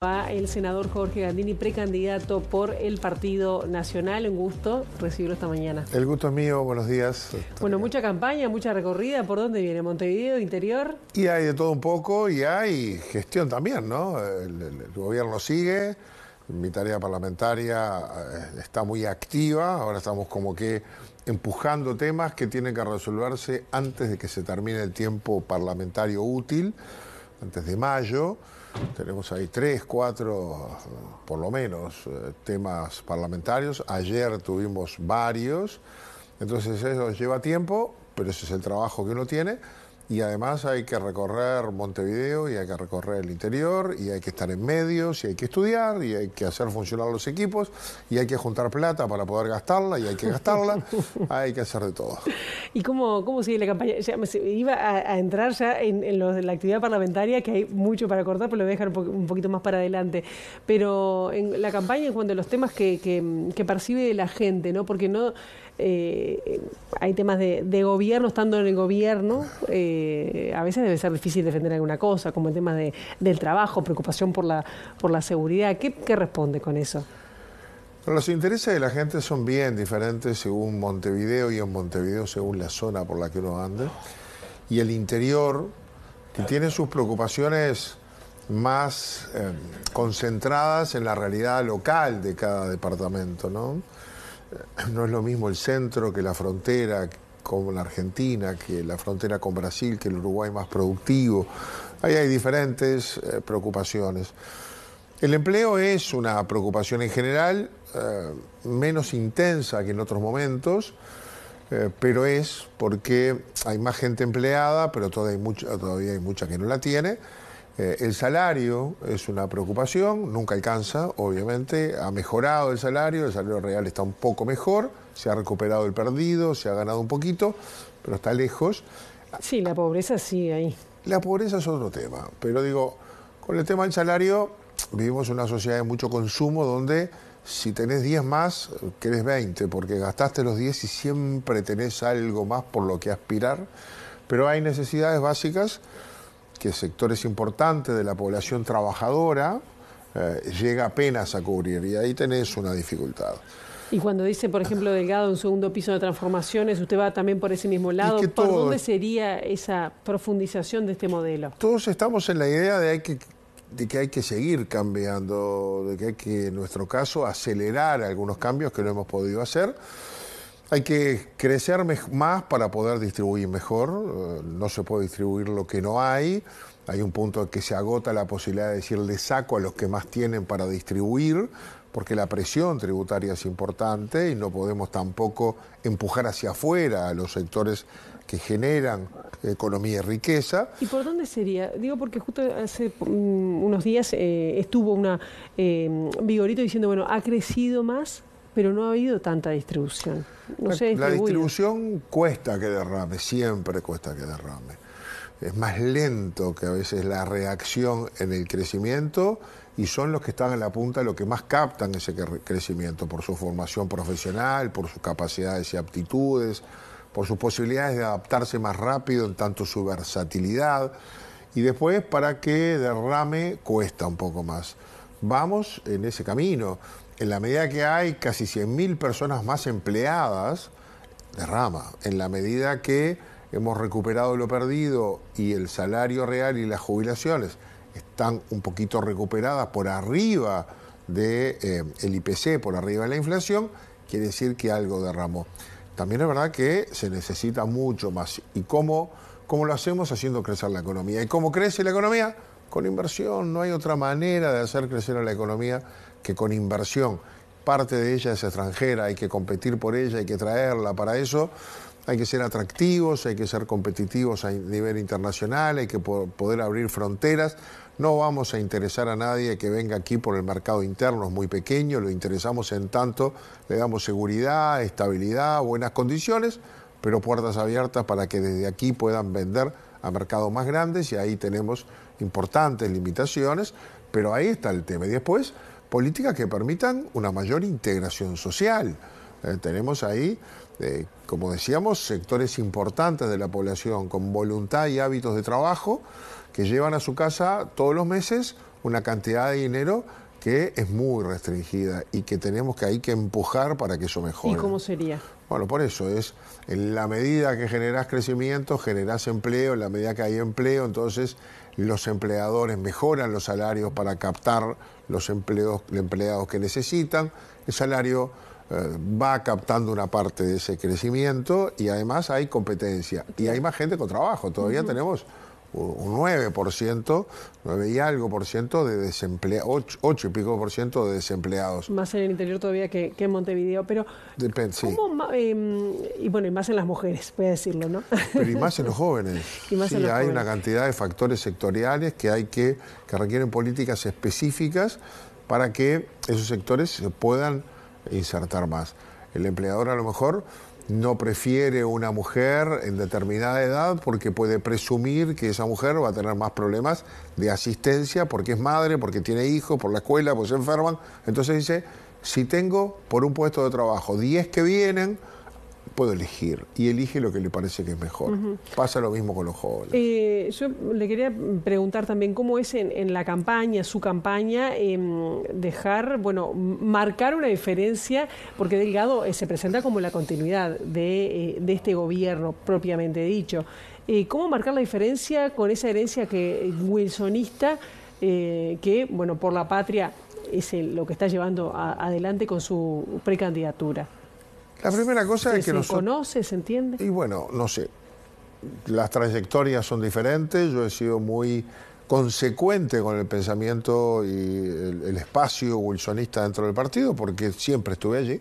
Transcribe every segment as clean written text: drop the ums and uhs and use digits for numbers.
A el senador Jorge Gandini, precandidato por el Partido Nacional. Un gusto recibirlo esta mañana. El gusto es mío, buenos días. Bueno, mucha campaña, mucha recorrida. ¿Por dónde viene? ¿Montevideo, interior? Y hay de todo un poco y hay gestión también, ¿no? El gobierno sigue, mi tarea parlamentaria está muy activa, ahora estamos como que empujando temas que tienen que resolverse antes de que se termine el tiempo parlamentario útil, antes de mayo. Tenemos ahí 3, 4, por lo menos, temas parlamentarios. Ayer tuvimos varios, entonces eso lleva tiempo, pero ese es el trabajo que uno tiene. Y además hay que recorrer Montevideo y hay que recorrer el interior y hay que estar en medios y hay que estudiar y hay que hacer funcionar los equipos y hay que juntar plata para poder gastarla y hay que gastarla, hay que hacer de todo. ¿Y cómo sigue la campaña? Ya iba a entrar ya en la actividad parlamentaria, que hay mucho para cortar, pero lo voy a dejar un poquito más para adelante. Pero en la campaña, en cuanto a los temas que percibe la gente, ¿no? Porque no hay temas de gobierno, estando en el gobierno, a veces debe ser difícil defender alguna cosa, como el tema del trabajo, preocupación por la seguridad. ¿Qué responde con eso? Los intereses de la gente son bien diferentes según Montevideo y en Montevideo según la zona por la que uno ande. Y el interior, que tiene sus preocupaciones más concentradas en la realidad local de cada departamento, ¿no? No es lo mismo el centro que la frontera, como la Argentina, que la frontera con Brasil, que el Uruguay más productivo. Ahí hay diferentes preocupaciones. El empleo es una preocupación en general, menos intensa que en otros momentos, pero es porque hay más gente empleada, pero todavía hay mucha que no la tiene. El salario es una preocupación, nunca alcanza, obviamente, ha mejorado el salario real está un poco mejor, se ha recuperado el perdido, se ha ganado un poquito, pero está lejos. Sí, la pobreza sigue ahí. La pobreza es otro tema, pero digo, con el tema del salario, vivimos en una sociedad de mucho consumo donde si tenés 10 más, querés 20, porque gastaste los 10 y siempre tenés algo más por lo que aspirar, pero hay necesidades básicas que sectores importantes de la población trabajadora llega apenas a cubrir, y ahí tenés una dificultad. Y cuando dice, por ejemplo, Delgado, un segundo piso de transformaciones, ¿usted va también por ese mismo lado? ¿Por dónde sería esa profundización de este modelo? Todos estamos en la idea de que hay que seguir cambiando, de que hay que, en nuestro caso, acelerar algunos cambios que no hemos podido hacer. Hay que crecer más para poder distribuir mejor, no se puede distribuir lo que no hay. Hay un punto en que se agota la posibilidad de decirle saco a los que más tienen para distribuir, porque la presión tributaria es importante y no podemos tampoco empujar hacia afuera a los sectores que generan economía y riqueza. ¿Y por dónde sería? Digo, porque justo hace unos días estuvo Vigorito diciendo, bueno, ha crecido más, pero no ha habido tanta distribución. No se la distribución cuesta que derrame, siempre cuesta que derrame. Es más lento que a veces la reacción en el crecimiento y son los que están en la punta los que más captan ese crecimiento por su formación profesional, por sus capacidades y aptitudes, por sus posibilidades de adaptarse más rápido en tanto su versatilidad. Y después para que derrame cuesta un poco más. Vamos en ese camino. En la medida que hay casi 100.000 personas más empleadas, derrama. En la medida que hemos recuperado lo perdido y el salario real y las jubilaciones están un poquito recuperadas por arriba del IPC, por arriba de la inflación, quiere decir que algo derramó. También es verdad que se necesita mucho más. ¿Y cómo lo hacemos? Haciendo crecer la economía. ¿Y cómo crece la economía? Con inversión. No hay otra manera de hacer crecer a la economía que con inversión. Parte de ella es extranjera, hay que competir por ella, hay que traerla. Para eso hay que ser atractivos, hay que ser competitivos a nivel internacional, hay que poder abrir fronteras. No vamos a interesar a nadie que venga aquí por el mercado interno, es muy pequeño, lo interesamos en tanto le damos seguridad, estabilidad, buenas condiciones, pero puertas abiertas para que desde aquí puedan vender a mercados más grandes, y ahí tenemos importantes limitaciones, pero ahí está el tema. Y después, políticas que permitan una mayor integración social. Tenemos ahí, como decíamos, sectores importantes de la población con voluntad y hábitos de trabajo que llevan a su casa todos los meses una cantidad de dinero que es muy restringida y que hay que empujar para que eso mejore. ¿Y cómo sería? Bueno, por eso es, en la medida que generás crecimiento, generás empleo, en la medida que hay empleo, entonces los empleadores mejoran los salarios para captar los empleados que necesitan, el salario va captando una parte de ese crecimiento y además hay competencia y hay más gente con trabajo, todavía tenemos un 9%, 9 y algo por ciento de desempleados, 8 y pico por ciento de desempleados. Más en el interior todavía que en Montevideo, pero depende, sí. Y bueno, y más en las mujeres, voy a decirlo, ¿no? Pero y más en los jóvenes. Y más sí, en los hay jóvenes. una cantidad de factores sectoriales que requieren políticas específicas para que esos sectores se puedan insertar más. El empleador a lo mejor no prefiere una mujer en determinada edad porque puede presumir que esa mujer va a tener más problemas de asistencia porque es madre, porque tiene hijos, por la escuela, porque se enferman. Entonces dice, si tengo por un puesto de trabajo 10 que vienen, puedo elegir. Y elige lo que le parece que es mejor. Pasa lo mismo con los jóvenes. Yo le quería preguntar también cómo es en la campaña, su campaña, marcar una diferencia, porque Delgado se presenta como la continuidad de este gobierno propiamente dicho. ¿Cómo marcar la diferencia con esa herencia wilsonista que, bueno, por la patria es lo que está llevando adelante con su precandidatura? La primera cosa es que ¿Se conoce, se entiende? Y bueno, no sé, las trayectorias son diferentes, yo he sido muy consecuente con el pensamiento y el espacio wilsonista dentro del partido, porque siempre estuve allí.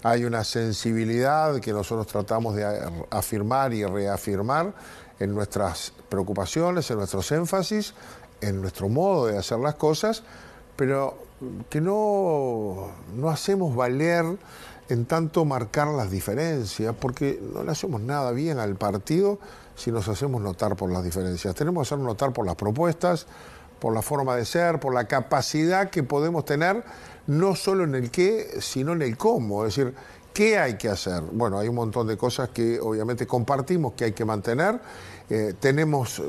Hay una sensibilidad que nosotros tratamos de afirmar y reafirmar en nuestras preocupaciones, en nuestros énfasis, en nuestro modo de hacer las cosas, pero que no hacemos valer en tanto marcar las diferencias, porque no le hacemos nada bien al partido si nos hacemos notar por las diferencias. Tenemos que hacernos notar por las propuestas, por la forma de ser, por la capacidad que podemos tener, no solo en el qué, sino en el cómo. Es decir, ¿qué hay que hacer? Bueno, hay un montón de cosas que obviamente compartimos que hay que mantener, tenemos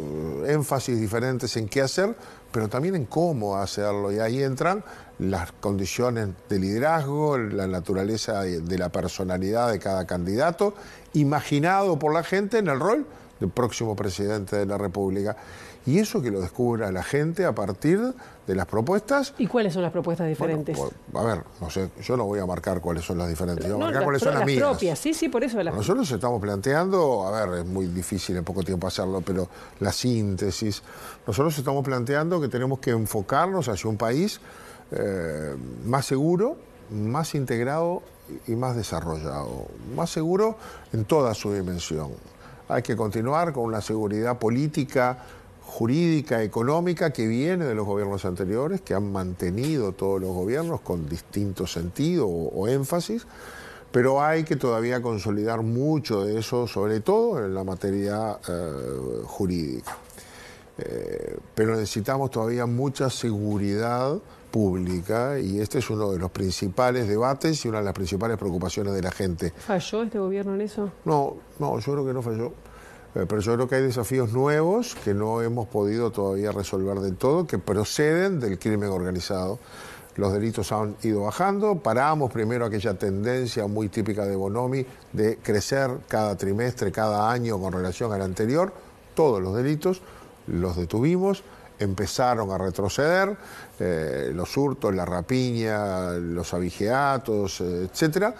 énfasis diferentes en qué hacer, pero también en cómo hacerlo, y ahí entran las condiciones de liderazgo, la naturaleza de la personalidad de cada candidato, imaginado por la gente en el rol del próximo presidente de la República. Y eso que lo descubra la gente a partir de las propuestas. ¿Y cuáles son las propuestas diferentes? Bueno, a ver, no sé, yo no voy a marcar cuáles son las diferentes, yo voy a marcar cuáles son las mías. Propias, sí, por eso. Nosotros estamos planteando, a ver, es muy difícil en poco tiempo hacerlo, pero la síntesis. Nosotros estamos planteando que tenemos que enfocarnos hacia un país más seguro, más integrado y más desarrollado. Más seguro en toda su dimensión. Hay que continuar con una seguridad política, jurídica, económica que viene de los gobiernos anteriores, que han mantenido todos los gobiernos con distinto sentido o énfasis, pero hay que todavía consolidar mucho de eso, sobre todo en la materia jurídica. Pero necesitamos todavía mucha seguridad pública y este es uno de los principales debates y una de las principales preocupaciones de la gente. ¿Falló este gobierno en eso? No, yo creo que no falló. Pero yo creo que hay desafíos nuevos que no hemos podido todavía resolver del todo, que proceden del crimen organizado. Los delitos han ido bajando, paramos primero aquella tendencia muy típica de Bonomi de crecer cada trimestre, cada año con relación al anterior. Todos los delitos los detuvimos, empezaron a retroceder, los hurtos, la rapiña, los abigeatos, etcétera.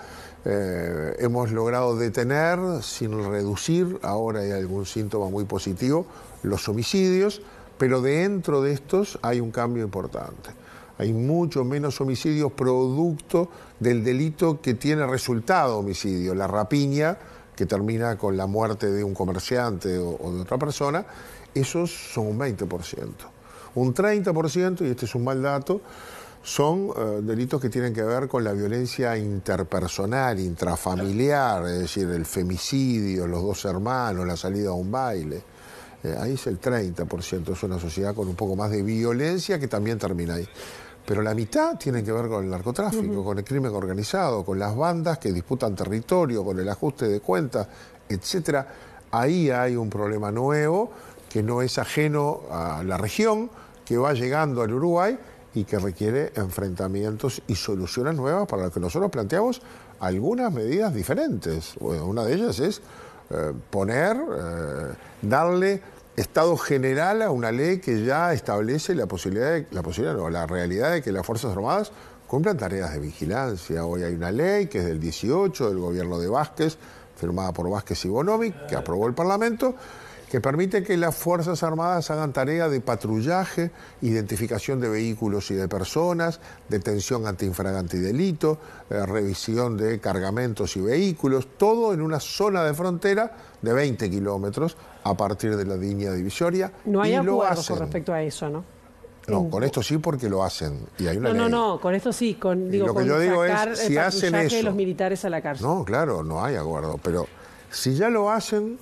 Hemos logrado detener, sin reducir, ahora hay algún síntoma muy positivo, los homicidios, pero dentro de estos hay un cambio importante. Hay mucho menos homicidios producto del delito que tiene resultado homicidio, la rapiña, que termina con la muerte de un comerciante o de otra persona, esos son un 20%. Un 30%, y este es un mal dato, son delitos que tienen que ver con la violencia interpersonal, intrafamiliar, es decir, el femicidio, los dos hermanos, la salida a un baile. Ahí es el 30%, es una sociedad con un poco más de violencia que también termina ahí. Pero la mitad tiene que ver con el narcotráfico, con el crimen organizado, con las bandas que disputan territorio, con el ajuste de cuentas, etcétera. Ahí hay un problema nuevo que no es ajeno a la región, que va llegando al Uruguay y que requiere enfrentamientos y soluciones nuevas para lo que nosotros planteamos algunas medidas diferentes. Bueno, una de ellas es darle estado general a una ley que ya establece la realidad de que las Fuerzas Armadas cumplan tareas de vigilancia. Hoy hay una ley que es del 18 del gobierno de Vázquez, firmada por Vázquez y Bonomi, que aprobó el Parlamento, que permite que las Fuerzas Armadas hagan tarea de patrullaje, identificación de vehículos y de personas, detención ante infragante y delito, revisión de cargamentos y vehículos, todo en una zona de frontera de 20 kilómetros a partir de la línea divisoria. No hay acuerdo con respecto a eso, ¿no? No, con esto sí porque lo hacen. Y hay una ley. No, con esto sí, lo que yo digo es, si hacen eso, de los militares a la cárcel. No, claro, no hay acuerdo, pero si ya lo hacen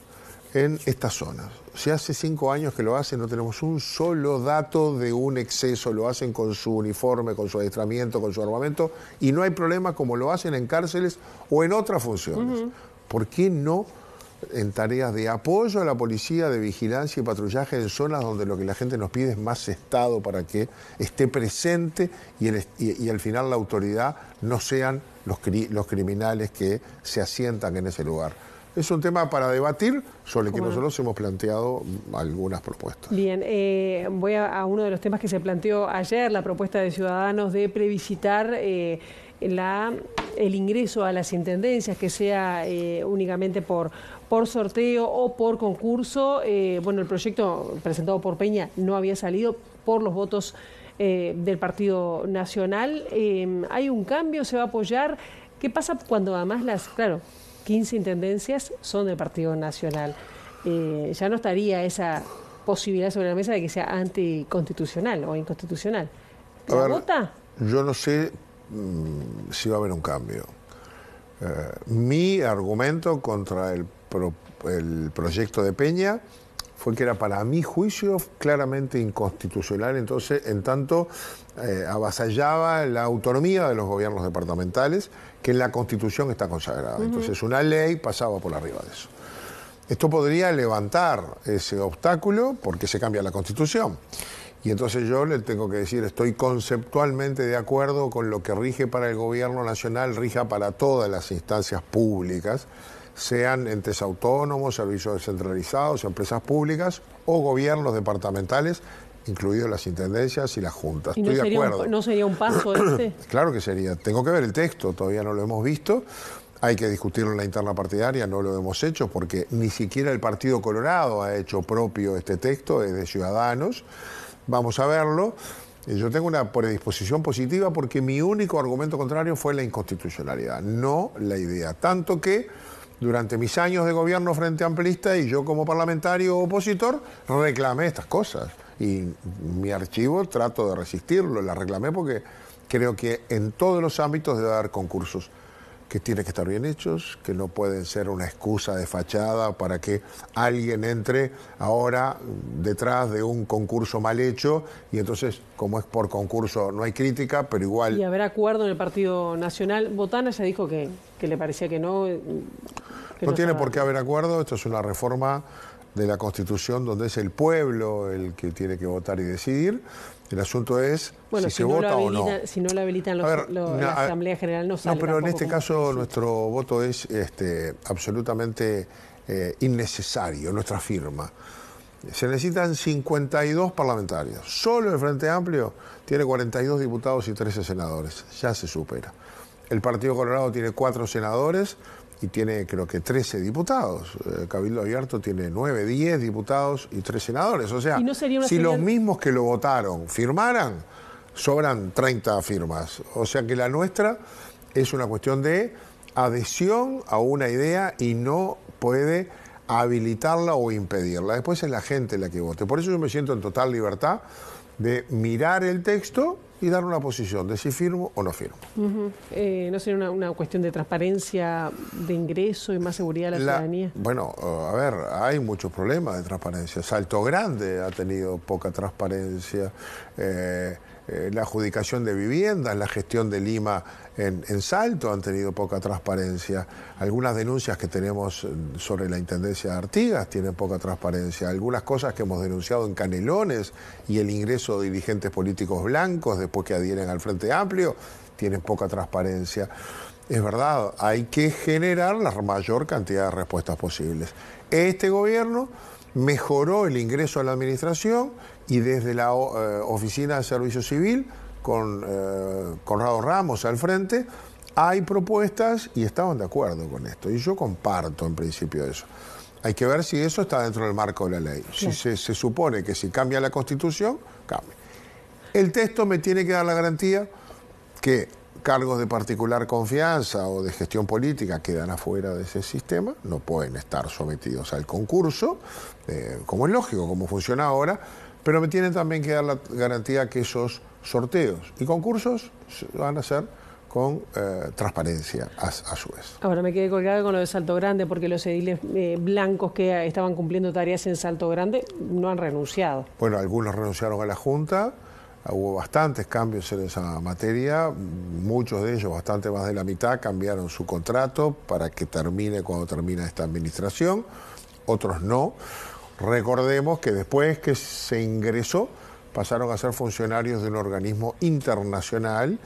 en estas zonas, si hace 5 años que lo hacen, no tenemos un solo dato de un exceso, lo hacen con su uniforme, con su adiestramiento, con su armamento, y no hay problema como lo hacen en cárceles o en otras funciones. ¿Por qué no en tareas de apoyo a la policía, de vigilancia y patrullaje en zonas donde lo que la gente nos pide es más Estado para que esté presente y al final la autoridad no sean los criminales que se asientan en ese lugar? Es un tema para debatir sobre el que nosotros hemos planteado algunas propuestas. Bien, voy a uno de los temas que se planteó ayer, la propuesta de Ciudadanos de plebiscitar el ingreso a las intendencias, que sea únicamente por sorteo o por concurso. Bueno, el proyecto presentado por Peña no había salido por los votos del Partido Nacional. ¿Hay un cambio? ¿Se va a apoyar? ¿Qué pasa cuando además 15 intendencias son del Partido Nacional? Ya no estaría esa posibilidad sobre la mesa de que sea anticonstitucional o inconstitucional. ¿La vota? Yo no sé si va a haber un cambio. Mi argumento contra el proyecto de Peña fue que era, para mi juicio, claramente inconstitucional, entonces, en tanto avasallaba la autonomía de los gobiernos departamentales, que en la Constitución está consagrada. Entonces, una ley pasaba por arriba de eso. Esto podría levantar ese obstáculo porque se cambia la Constitución. Y entonces yo le tengo que decir, estoy conceptualmente de acuerdo con lo que rige para el gobierno nacional, rija para todas las instancias públicas, sean entes autónomos, servicios descentralizados, empresas públicas o gobiernos departamentales, incluidos las intendencias y las juntas. Estoy de acuerdo. ¿No sería un paso este? Claro que sería. Tengo que ver el texto, todavía no lo hemos visto. Hay que discutirlo en la interna partidaria, no lo hemos hecho porque ni siquiera el Partido Colorado ha hecho propio este texto, es de Ciudadanos. Vamos a verlo. Yo tengo una predisposición positiva porque mi único argumento contrario fue la inconstitucionalidad, no la idea. Tanto que durante mis años de gobierno frente amplista y yo como parlamentario opositor reclamé estas cosas. Y mi archivo trato de resistirlo, la reclamé porque creo que en todos los ámbitos debe haber concursos que tienen que estar bien hechos, que no pueden ser una excusa de fachada para que alguien entre ahora detrás de un concurso mal hecho y entonces, como es por concurso, no hay crítica, pero igual... Y haber acuerdo en el Partido Nacional. Botana ya dijo que le parecía que no... No tiene por qué haber acuerdo, esto es una reforma de la Constitución donde es el pueblo el que tiene que votar y decidir. El asunto es si se vota o no. Si no lo habilitan la Asamblea General no sale. No, pero en este caso nuestro voto es absolutamente innecesario, nuestra firma. Se necesitan 52 parlamentarios. Solo el Frente Amplio tiene 42 diputados y 13 senadores. Ya se supera. El Partido Colorado tiene 4 senadores y tiene creo que 13 diputados. Cabildo Abierto tiene 9, 10 diputados y 3 senadores. O sea, si los mismos que lo votaron firmaran, sobran 30 firmas. O sea que la nuestra es una cuestión de adhesión a una idea y no puede habilitarla o impedirla. Después es la gente la que vote. Por eso yo me siento en total libertad de mirar el texto y dar una posición de si firmo o no firmo. ¿No sería una cuestión de transparencia de ingreso y más seguridad de la ciudadanía? Bueno, a ver, hay muchos problemas de transparencia. Salto Grande ha tenido poca transparencia. la adjudicación de viviendas, la gestión de Lima en Salto han tenido poca transparencia. Algunas denuncias que tenemos sobre la Intendencia de Artigas tienen poca transparencia. Algunas cosas que hemos denunciado en Canelones y el ingreso de dirigentes políticos blancos después que adhieren al Frente Amplio tienen poca transparencia. Es verdad, hay que generar la mayor cantidad de respuestas posibles. Este gobierno mejoró el ingreso a la administración y desde la Oficina de Servicio Civil, con Conrado Ramos al frente, hay propuestas y estaban de acuerdo con esto. Y yo comparto en principio eso. Hay que ver si eso está dentro del marco de la ley. Si se supone que si cambia la Constitución, cambia. El texto me tiene que dar la garantía que cargos de particular confianza o de gestión política quedan afuera de ese sistema, no pueden estar sometidos al concurso, como es lógico, como funciona ahora, pero me tienen también que dar la garantía que esos sorteos y concursos van a ser con transparencia a su vez. Ahora me quedé colgada con lo de Salto Grande, porque los ediles blancos que estaban cumpliendo tareas en Salto Grande no han renunciado. Bueno, algunos renunciaron a la Junta. Hubo bastantes cambios en esa materia, muchos de ellos, bastante más de la mitad, cambiaron su contrato para que termine cuando termina esta administración, otros no. Recordemos que después que se ingresó, pasaron a ser funcionarios de un organismo internacional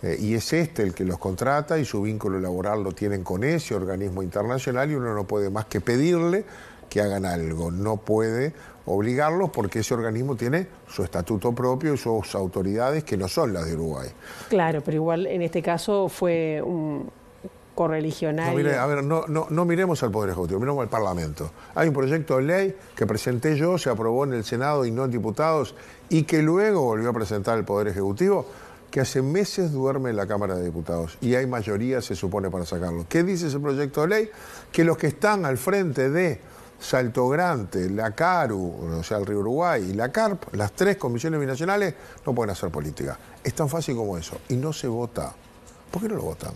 y es este el que los contrata y su vínculo laboral lo tienen con ese organismo internacional y uno no puede más que pedirle que hagan algo, no puede obligarlos porque ese organismo tiene su estatuto propio y sus autoridades que no son las de Uruguay. Claro, pero igual en este caso fue un correligionario. No, mire, a ver, no miremos al Poder Ejecutivo, miremos al Parlamento. Hay un proyecto de ley que presenté yo, se aprobó en el Senado y no en diputados, y que luego volvió a presentar el Poder Ejecutivo, que hace meses duerme en la Cámara de Diputados y hay mayoría, se supone, para sacarlo. ¿Qué dice ese proyecto de ley? Que los que están al frente de Salto Grande, la CARU, o sea, el Río Uruguay y la CARP, las tres comisiones binacionales, no pueden hacer política. Es tan fácil como eso. Y no se vota. ¿Por qué no lo votan?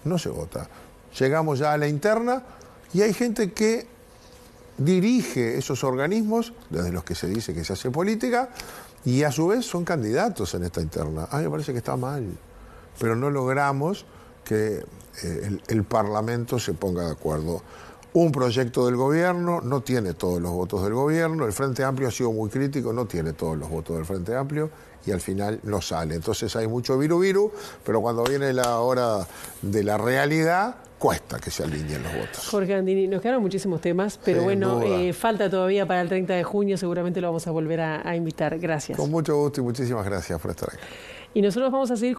No se vota. Llegamos ya a la interna y hay gente que dirige esos organismos, desde los que se dice que se hace política, y a su vez son candidatos en esta interna. A mí me parece que está mal. Pero no logramos que el Parlamento se ponga de acuerdo. Un proyecto del gobierno no tiene todos los votos del gobierno, el Frente Amplio ha sido muy crítico, no tiene todos los votos del Frente Amplio y al final no sale. Entonces hay mucho viru, pero cuando viene la hora de la realidad, cuesta que se alineen los votos. Jorge Gandini, nos quedaron muchísimos temas, pero bueno, falta todavía para el 30 de junio, seguramente lo vamos a volver a invitar. Gracias. Con mucho gusto y muchísimas gracias por estar aquí. Y nosotros vamos a seguir